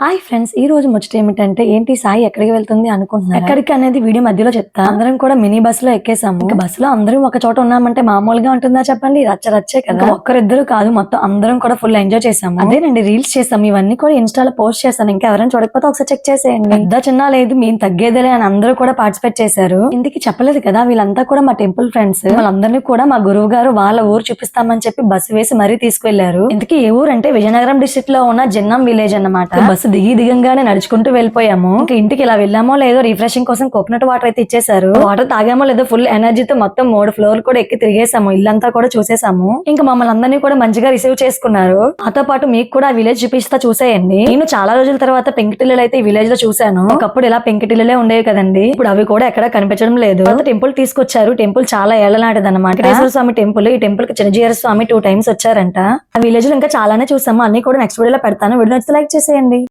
Hi friends, ఈ రోజు ముచ్చట ఏమిటంటే ఏంటి సాయి ఎక్కడికి వెళ్తుంది అనుకుంటున్నారు. ఎక్కడికి అనేది వీడియో మధ్యలో చెప్తా. అందరం కూడా మినీ బస్ లో ఎక్కేసాము. ఇంకా బస్ లో అందరం ఒక చోట ఉన్నామంటే మామూలుగా ఉంటుందా చెప్పండి, రచ్చరచ్చే కదా. ఒక్కరిద్దరు కాదు, మొత్తం అందరం కూడా ఫుల్ ఎంజాయ్ చేసాము. అదేనండి, రీల్స్ చేసాము. ఇవన్నీ కూడా ఇన్స్టాలో పోస్ట్ చేస్తాను. ఇంకా ఎవరైనా చూడకపోతే ఒకసారి చెక్ చేసేయండి. పెద్ద చిన్న లేదు, మేము తగ్గేదేలే అని అందరూ కూడా పార్టిసిపేట్ చేశారు. ఇంటికి చెప్పలేదు కదా, వీళ్ళంతా కూడా మా టెంపుల్ ఫ్రెండ్స్. వాళ్ళందరినీ కూడా మా గురువు గారు వాళ్ళ ఊరు చూపిస్తామని చెప్పి బస్సు వేసి మరీ తీసుకువెళ్లారు. ఇంతకీ ఏ ఊరు అంటే విజయనగరం డిస్ట్రిక్ట్ లో ఉన్న జిన్నం విలేజ్ అన్నమాట. బస్సు దిగంగానే నడుచుకుంటూ వెళ్ళిపోయాము. ఇంకా ఇంటికి ఇలా వెళ్ళామో లేదో రిఫ్రెషింగ్ కోసం కోకోనట్ వాటర్ అయితే ఇచ్చేసారు. వాటర్ తాగామో లేదో ఫుల్ ఎనర్జీతో మొత్తం 3 ఫ్లోర్లు కూడా ఎక్కి తిరిగేసాము. ఇల్లంతా కూడా చూసేసాము. ఇంకా మమ్మల్ని అందరినీ కూడా మంచిగా రిసీవ్ చేసుకున్నారు. నాతో పాటు మీకు కూడా విలేజ్ చూపిస్తా చూసేయండి. నేను చాలా రోజుల తర్వాత పెంకుటిల్లులు అయితే ఈ విలేజ్ లో చూసాను. ఒకప్పుడు ఇలా పెంకుటిల్లులే ఉండేవి కదండి, ఇప్పుడు అవి కూడా ఎక్కడ కనిపించడం లేదు. టెంపుల్ తీసుకొచ్చారు. టెంపుల్ చాలా ఏళ్లనాటిది అన్నమాట. వెంకటేశ్వర స్వామి టెంపుల్. ఈ టెంపుల్ కి చిన్నజీయర స్వామి 2 టైమ్స్ వచ్చారంట. ఆ విలేజ్ లో ఇంకా చాలానే చూసాము. అన్ని కూడా నెక్స్ట్ వీడియోలో పెడతాను. వీడియో నచ్చితే లైక్ చేసేయండి.